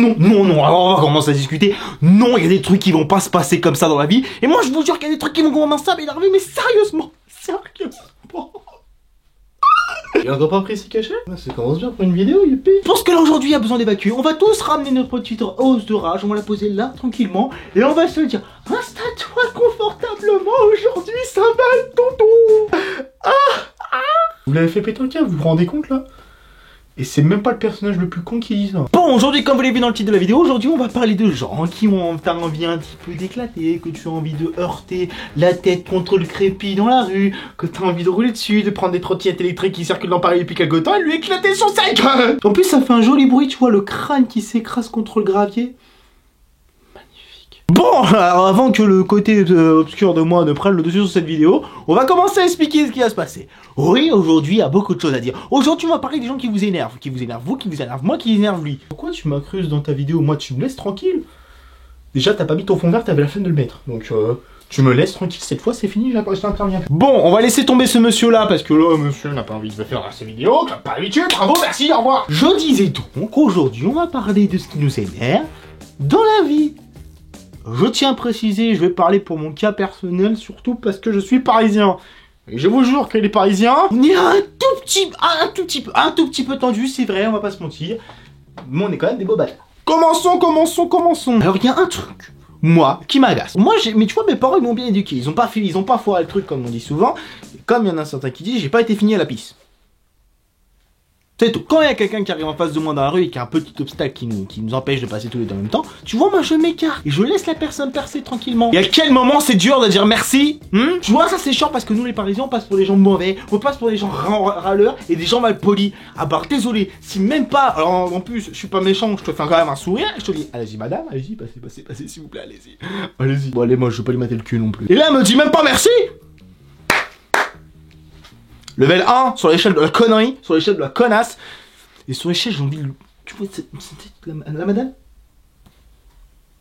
non, alors on va commencer à discuter. Non, il y a des trucs qui vont pas se passer comme ça dans la vie. Et moi, je vous jure qu'il y a des trucs qui vont commencer à m'énerver, mais sérieusement. Il a encore pas pris ses cachets? Ça commence bien pour une vidéo, youpi. Je pense que là aujourd'hui il y a besoin d'évacuer. On va tous ramener notre petite hausse de rage, on va la poser là tranquillement et on va se dire installe-toi confortablement aujourd'hui, ça va tonton. Vous l'avez fait péter un câble, vous vous rendez compte là? Et c'est même pas le personnage le plus con qui dit ça. Bon, aujourd'hui, comme vous l'avez vu dans le titre de la vidéo, aujourd'hui on va parler de gens qui ont envie un petit peu d'éclater, que tu as envie de heurter la tête contre le crépi dans la rue, que tu as envie de rouler dessus, de prendre des trottinettes électriques qui circulent dans Paris depuis quelque temps et lui éclater son sac. En plus, ça fait un joli bruit, tu vois, le crâne qui s'écrase contre le gravier. Bon, alors avant que le côté obscur de moi ne prenne le dessus sur cette vidéo, on va commencer à expliquer ce qui va se passer. Oui, aujourd'hui, il y a beaucoup de choses à dire. Aujourd'hui, on va parler des gens qui vous énervent. Qui vous énervent vous, qui vous énervent moi, qui énerve lui. Pourquoi tu m'accruses dans ta vidéo? Moi, tu me laisses tranquille. Déjà, t'as pas mis ton fond vert, t'avais la flemme de le mettre. Donc, tu me laisses tranquille. Cette fois, c'est fini, je t'interviens. Bon, on va laisser tomber ce monsieur-là, parce que là, monsieur n'a pas envie de faire ses vidéos, qu'il n'a pas l'habitude. Bravo, merci, au revoir. Je disais donc, aujourd'hui, on va parler de ce qui nous énerve dans la vie. Je tiens à préciser, je vais parler pour mon cas personnel, surtout parce que je suis parisien. Et je vous jure que les Parisiens, on est un tout petit peu tendu, c'est vrai, on va pas se mentir. Mais on est quand même des beaux bâtards. Commençons. Alors il y a un truc, moi, qui m'agace. Moi, mais tu vois, mes parents ils m'ont bien éduqué. Ils ont pas foiré le truc comme on dit souvent. Comme il y en a certains qui disent, j'ai pas été fini à la pisse. C'est tout. Quand il y a quelqu'un qui arrive en face de moi dans la rue et qui a un petit obstacle qui nous empêche de passer tous les deux en même temps, tu vois, moi je m'écarte et je laisse la personne percer tranquillement. Et à quel moment c'est dur de dire merci? Tu vois, ça c'est chiant parce que nous les Parisiens on passe pour des gens mauvais, on passe pour des gens râleurs et des gens mal polis. Ah bah désolé, si même pas, alors en plus je suis pas méchant, je te fais quand même un sourire et je te dis, allez-y madame, allez-y, passez s'il vous plaît, allez-y. Allez-y. Bon allez, moi je vais pas lui mater le cul non plus. Et là elle me dit même pas merci. Level 1 sur l'échelle de la connerie, sur l'échelle de la connasse. Et sur l'échelle, j'ai envie de... Tu vois, la madame.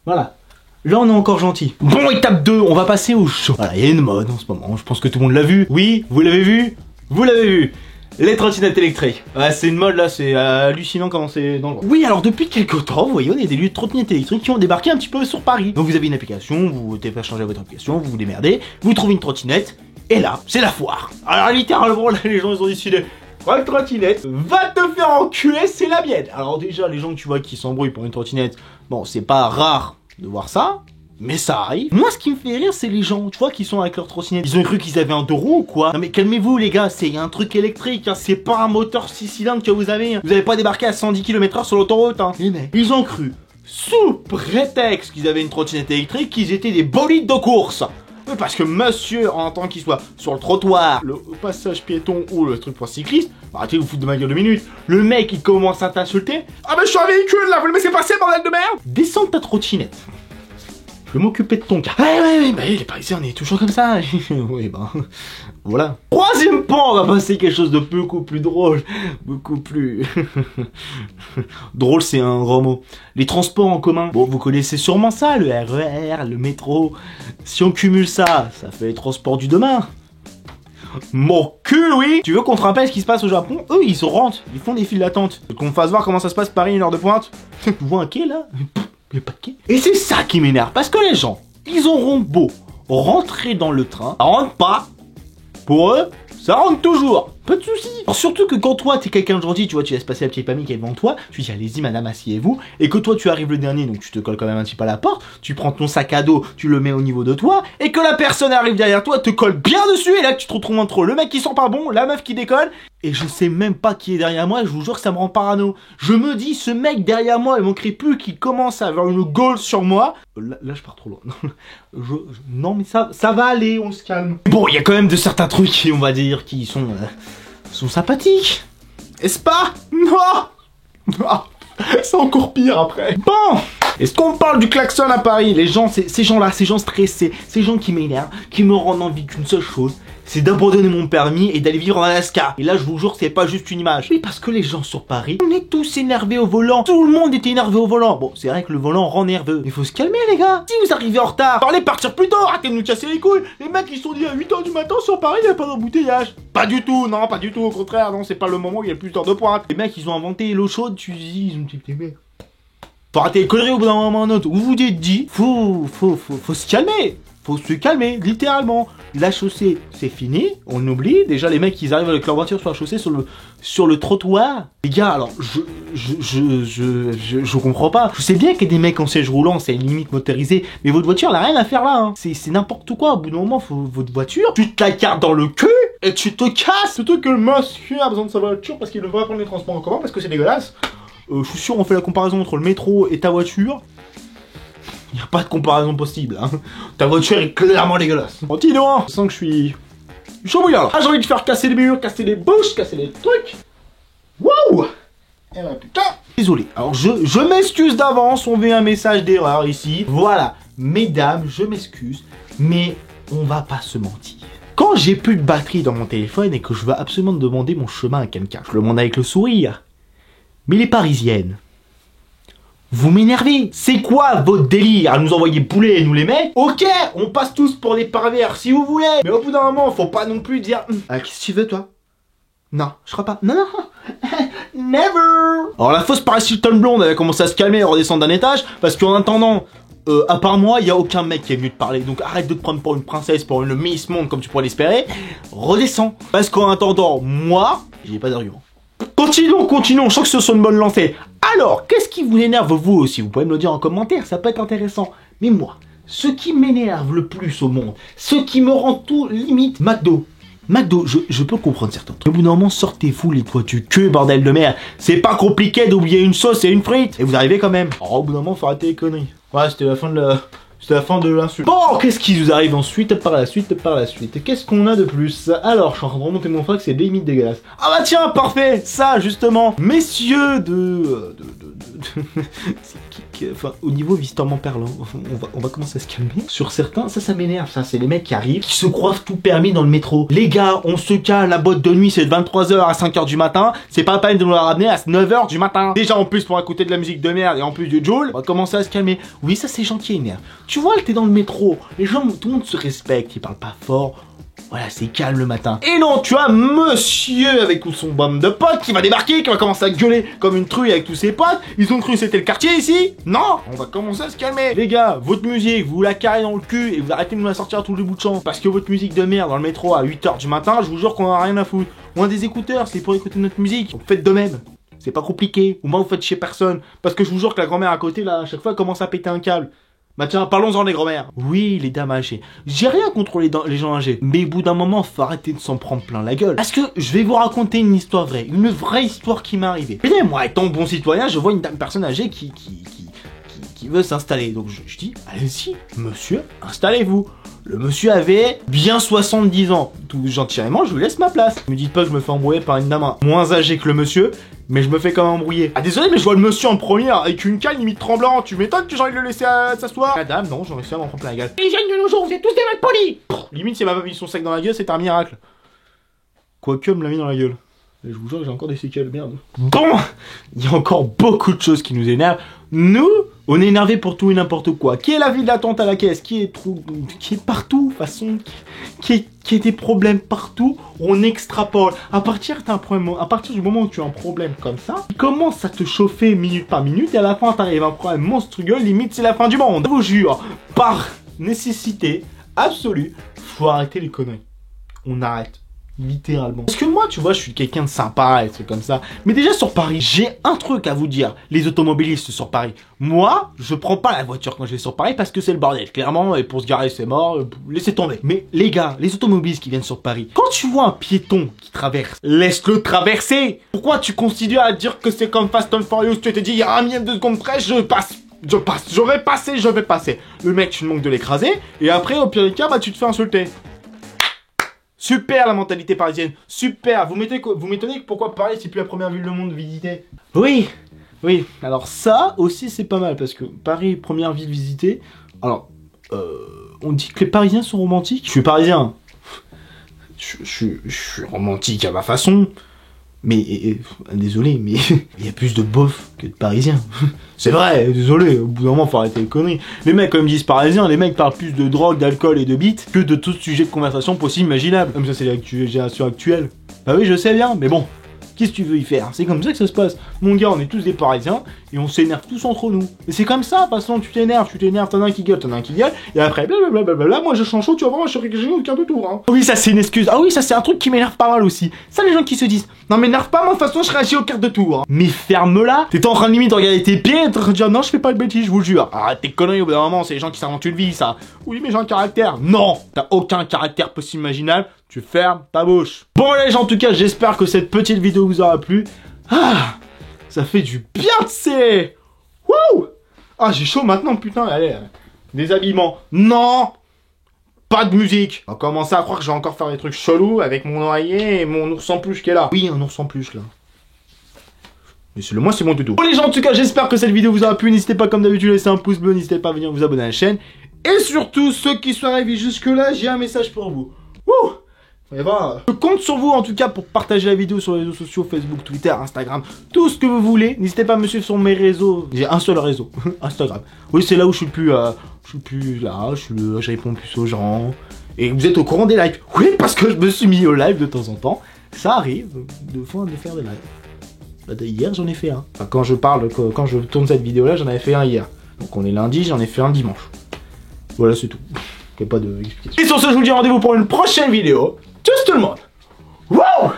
Voilà. Là, on est encore gentil. Bon, étape 2, on va passer au chaud. Voilà, il y a une mode en ce moment, je pense que tout le monde l'a vu. Oui, vous l'avez vu? Vous l'avez vu. Les trottinettes électriques. Ouais, c'est une mode là, c'est hallucinant comment c'est dangereux. Oui, alors depuis quelques temps, vous voyez, on a des lieux de trottinettes électriques qui ont débarqué un petit peu sur Paris. Donc vous avez une application, vous téléchargez votre application, vous vous démerdez, vous trouvez une trottinette. Et là, c'est la foire. Alors littéralement, là, les gens ils ont décidé, une trottinette, va te faire enculer, c'est la mienne. Alors déjà, les gens que tu vois qui s'embrouillent pour une trottinette, bon, c'est pas rare de voir ça, mais ça arrive. Moi, ce qui me fait rire, c'est les gens, tu vois, qui sont avec leur trottinette. Ils ont cru qu'ils avaient un 2 roues ou quoi? Non mais calmez-vous les gars, c'est un truc électrique, hein. C'est pas un moteur 6 cylindres que vous avez. Hein. Vous avez pas débarqué à 110 km/h sur l'autoroute. Hein. Les mecs, ils ont cru, sous prétexte qu'ils avaient une trottinette électrique, qu'ils étaient des bolides de course. Parce que monsieur, en tant qu'il soit sur le trottoir, le passage piéton ou le truc pour cycliste, arrêtez de vous foutre de ma gueule 2 minutes. Le mec il commence à t'insulter. Ah bah je suis un véhicule là, vous le laissez passer bordel de merde. Descends de ta trottinette. Je vais m'occuper de ton cas. Ouais, bah les Parisiens on est toujours comme ça. Oui bah, voilà. Troisième point, on va passer quelque chose de beaucoup plus drôle. Beaucoup plus... drôle c'est un gros mot. Les transports en commun. Bon, vous connaissez sûrement ça, le RER, le métro. Si on cumule ça, ça fait les transports du demain. Mon cul, oui. Tu veux qu'on te rappelle ce qui se passe au Japon? Eux, ils se rentrent, ils font des files d'attente. Qu'on me fasse voir comment ça se passe Paris, une heure de pointe. Tu vois un quai, là? Il n'y a pas de quai. Et c'est ça qui m'énerve, parce que les gens, ils auront beau rentrer dans le train, ça rentre pas. Pour eux, ça rentre toujours. Pas de soucis. Surtout que quand toi, t'es quelqu'un de gentil, tu vois, tu laisses passer la petite famille qui est devant toi, tu dis allez-y madame, asseyez-vous, et que toi tu arrives le dernier, donc tu te colles quand même un petit peu à la porte, tu prends ton sac à dos, tu le mets au niveau de toi, et que la personne arrive derrière toi, te colle bien dessus, et là tu te retrouves entre le mec qui sent pas bon, la meuf qui décolle, et je sais même pas qui est derrière moi, et je vous jure que ça me rend parano. Je me dis, ce mec derrière moi, il manquerait plus qu'il commence à avoir une gaule sur moi. Là je pars trop loin. Non mais ça va aller, on se calme. Bon, il y a quand même de certains trucs qui, on va dire, qui sont sympathiques. Est-ce pas? Non. C'est encore pire après. Bon, est-ce qu'on parle du klaxon à Paris? Les gens, ces gens-là, ces gens stressés, ces gens qui m'énervent, qui me rendent envie qu'une seule chose, c'est d'abandonner mon permis et d'aller vivre en Alaska. Et là, je vous jure, c'est pas juste une image. Oui, parce que les gens sur Paris, on est tous énervés au volant. Tout le monde était énervé au volant. Bon, c'est vrai que le volant rend nerveux. Il faut se calmer, les gars. Si vous arrivez en retard, parlez partir plus tôt. Arrêtez de nous casser les couilles. Les mecs, ils se sont dit à 8h du matin sur Paris, il n'y a pas d'embouteillage. Pas du tout, non, pas du tout. Au contraire, non, c'est pas le moment où il y a plus d'heures de pointe. Les mecs, ils ont inventé l'eau chaude, tu dis, ils ont dit, mais Faut arrêter les conneries au bout d'un moment ou un autre. Vous vous êtes dit, faut se calmer. Faut se calmer, littéralement. La chaussée, c'est fini, on oublie. Déjà, les mecs, ils arrivent avec leur voiture sur la chaussée, sur le trottoir. Les gars, alors, je comprends pas. Je sais bien qu'il y a des mecs en siège roulant, c'est une limite motorisée, mais votre voiture, elle a rien à faire là, hein. C'est n'importe quoi. Au bout d'un moment, votre voiture, tu te la gardes dans le cul et tu te casses. Surtout que le monsieur a besoin de sa voiture parce qu'il ne veut pas prendre les transports en commun parce que c'est dégueulasse. Je suis sûr, on fait la comparaison entre le métro et ta voiture. Il n'y a pas de comparaison possible, hein. Ta voiture est clairement dégueulasse. Continuons. Je sens que je suis bouillant là. Ah, j'ai envie de faire casser les murs, casser les bouches, casser les trucs. Wow. Eh ben putain. Désolé. Alors je m'excuse d'avance, on veut un message d'erreur ici. Voilà. Mesdames, je m'excuse, mais on va pas se mentir. Quand j'ai plus de batterie dans mon téléphone et que je veux absolument demander mon chemin à quelqu'un, je le demande avec le sourire. Mais les parisiennes, vous m'énervez. C'est quoi votre délire à nous envoyer poulet et nous les mecs? Ok, on passe tous pour des pervers si vous voulez. Mais au bout d'un moment, faut pas non plus dire qu'est-ce que tu veux toi? Non, je crois pas. Non, never. Alors la fausse paracétamol blonde, elle a commencé à se calmer et redescendre d'un étage. Parce qu'en attendant, à part moi, il y a aucun mec qui est venu te parler. Donc arrête de te prendre pour une princesse, pour une Miss Monde comme tu pourrais l'espérer. Redescends. Parce qu'en attendant, moi, j'ai pas d'argument. Continuons, je sens que ce sont une bonne lancée. Alors, qu'est-ce qui vous énerve vous aussi? Vous pouvez me le dire en commentaire, ça peut être intéressant. Mais moi, ce qui m'énerve le plus au monde, ce qui me rend tout limite, McDo, je peux comprendre certains trucs. Au bout d'un moment, sortez-vous les doigts du cul, bordel de merde. C'est pas compliqué d'oublier une sauce et une frite. Et vous arrivez quand même. Alors, au bout d'un moment, faut arrêter les conneries. Ouais, c'était la fin de l'insulte. Bon, qu'est-ce qui vous arrive ensuite par la suite? Qu'est-ce qu'on a de plus? Alors, je suis en train de remonter mon fax, c'est limite dégueulasse. Ah bah tiens, parfait. Ça, justement, messieurs enfin, au niveau visitement parlant, on va commencer à se calmer. Sur certains, ça m'énerve, ça, c'est les mecs qui arrivent, qui se croient tout permis dans le métro. Les gars, on se calme, la boîte de nuit, c'est de 23h à 5h du matin, c'est pas la peine de nous la ramener à 9h du matin. Déjà, en plus, pour écouter de la musique de merde et en plus du Joule, on va commencer à se calmer. Oui, ça, c'est gentil, énerve. Tu vois, t'es dans le métro, les gens, tout le monde se respecte, ils parlent pas fort. Voilà, c'est calme le matin. Et non, tu as monsieur avec son bande de potes qui va débarquer, qui va commencer à gueuler comme une truie avec tous ses potes. Ils ont cru que c'était le quartier ici. Non, on va commencer à se calmer. Les gars, votre musique, vous la carrez dans le cul et vous arrêtez de nous la sortir à tous les bouts de champ. Parce que votre musique de merde dans le métro à 8h du matin, je vous jure qu'on en a rien à foutre. On a des écouteurs, c'est pour écouter notre musique. Donc faites de même. C'est pas compliqué. Au moins vous faites chez personne. Parce que je vous jure que la grand-mère à côté, là, à chaque fois, elle commence à péter un câble. Bah tiens, parlons-en des grand-mères. Oui, les dames âgées. J'ai rien contre les gens âgés. Mais au bout d'un moment, faut arrêter de s'en prendre plein la gueule. Parce que je vais vous raconter une histoire vraie. Une vraie histoire qui m'est arrivée. Et moi, étant bon citoyen, je vois une personne âgée qui veut s'installer. Donc je dis, allez-y, monsieur, installez-vous. Le monsieur avait bien 70 ans. Tout gentiment, je vous laisse ma place. Ne me dites pas que je me fais embrouiller par une dame moins âgée que le monsieur, mais je me fais quand même embrouiller. Ah désolé, mais je vois le monsieur en premier avec une canne limite tremblante. Tu m'étonnes que j'ai envie de le laisser s'asseoir. La dame, non, j'en réussi à m'en prendre plein la gueule. Les jeunes de nos jours, vous êtes tous des malpolis. Limite, si elle m'a pas mis son sac dans la gueule, c'est un miracle. Quoique, me l'a mis dans la gueule. Et je vous jure que j'ai encore des séquelles, merde. Bon, il y a encore beaucoup de choses qui nous énervent. Nous, on est énervé pour tout et n'importe quoi. Qui est la vie de l'attente à la caisse, qui est partout, de façon, qui a des problèmes partout, on extrapole. À partir du moment où tu as un problème comme ça, il commence à te chauffer minute par minute et à la fin t'arrives à un problème monstrueux, limite c'est la fin du monde. Je vous jure, par nécessité absolue, faut arrêter les conneries. On arrête. Littéralement. Parce que moi, tu vois, je suis quelqu'un de sympa et trucs comme ça. Mais déjà sur Paris, j'ai un truc à vous dire, les automobilistes sur Paris. Moi, je prends pas la voiture quand je vais sur Paris parce que c'est le bordel. Clairement, et pour se garer, c'est mort, laissez tomber. Mais les gars, les automobilistes qui viennent sur Paris, quand tu vois un piéton qui traverse, laisse-le traverser. Pourquoi tu continues à dire que c'est comme Fast and Furious? Tu t'es dit, il y a un millième de seconde près, je vais passer. Le mec, tu manques de l'écraser, et après, au pire des cas, bah, tu te fais insulter. Super la mentalité parisienne, super. Vous m'étonnez pourquoi Paris c'est plus la première ville du monde visitée. Oui, alors ça aussi c'est pas mal parce que Paris, première ville visitée. Alors, on dit que les Parisiens sont romantiques. Je suis parisien. Je suis romantique à ma façon. Mais, désolé, mais il y a plus de beaufs que de parisiens. C'est vrai, désolé, au bout d'un moment, faut arrêter les conneries. Les mecs, comme ils disent parisiens, les mecs parlent plus de drogue, d'alcool et de bites que de tout sujet de conversation possible, imaginable. Comme ça, c'est la génération actuelle. Bah oui, je sais bien, mais bon, Qu'est-ce que tu veux y faire? C'est comme ça que ça se passe. Mon gars, on est tous des Parisiens et on s'énerve tous entre nous. Et c'est comme ça, de toute façon, tu t'énerves, t'en as un qui gueule, et après, blablabla, moi je change chaud, tu vas voir, je suis aucun de tour. Hein. Oui, ça c'est une excuse. Ah oui, ça c'est un truc qui m'énerve pas mal aussi. Ça, les gens qui se disent, non, m'énerve pas, moi de toute façon, je réagis au quart de tour. Hein. Mais ferme-la. T'es en train de limite de regarder tes pieds et de dire, non, je fais pas de bêtises, je vous le jure. Arrête tes conneries, au bout d'un moment, c'est les gens qui s'inventent une vie, ça. Oui, mais j'ai un caractère. Non, t'as aucun caractère possible imaginable. Tu fermes ta bouche. Bon les gens, en tout cas, j'espère que cette petite vidéo vous aura plu. Ah, ça fait du bien, tu sais. Wouh. Ah, j'ai chaud maintenant, putain, allez. Déshabillement. Non. Pas de musique. On va commencer à croire que je vais encore faire des trucs chelous avec mon oreiller et mon ours en peluche qui est là. Oui, un ours en peluche là. Mais c'est le moins, c'est mon tuto. Bon les gens, en tout cas, j'espère que cette vidéo vous aura plu. N'hésitez pas comme d'habitude à laisser un pouce bleu, n'hésitez pas à venir vous abonner à la chaîne. Et surtout, ceux qui sont arrivés jusque là, j'ai un message pour vous. Wouh. Et voilà. Je compte sur vous en tout cas pour partager la vidéo sur les réseaux sociaux, Facebook, Twitter, Instagram, tout ce que vous voulez. N'hésitez pas à me suivre sur mes réseaux. J'ai un seul réseau, Instagram. Oui, c'est là où je suis le plus là, je réponds plus aux gens. Et vous êtes au courant des lives. Oui, parce que je me suis mis au live de temps en temps. Ça arrive de fois de faire des lives. Hier, j'en ai fait un. Enfin, quand je tourne cette vidéo là, j'en avais fait un hier. Donc on est lundi, j'en ai fait un dimanche. Voilà, c'est tout. Il n'y a pas d'explication. Et sur ce, je vous dis rendez-vous pour une prochaine vidéo. Tchuss tout le monde. Wow.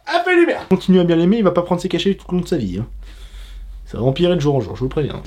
Appelez les mères. Continue à bien l'aimer, il va pas prendre ses cachets tout le long de sa vie. Hein. Ça va empirer de jour en jour, je vous le préviens.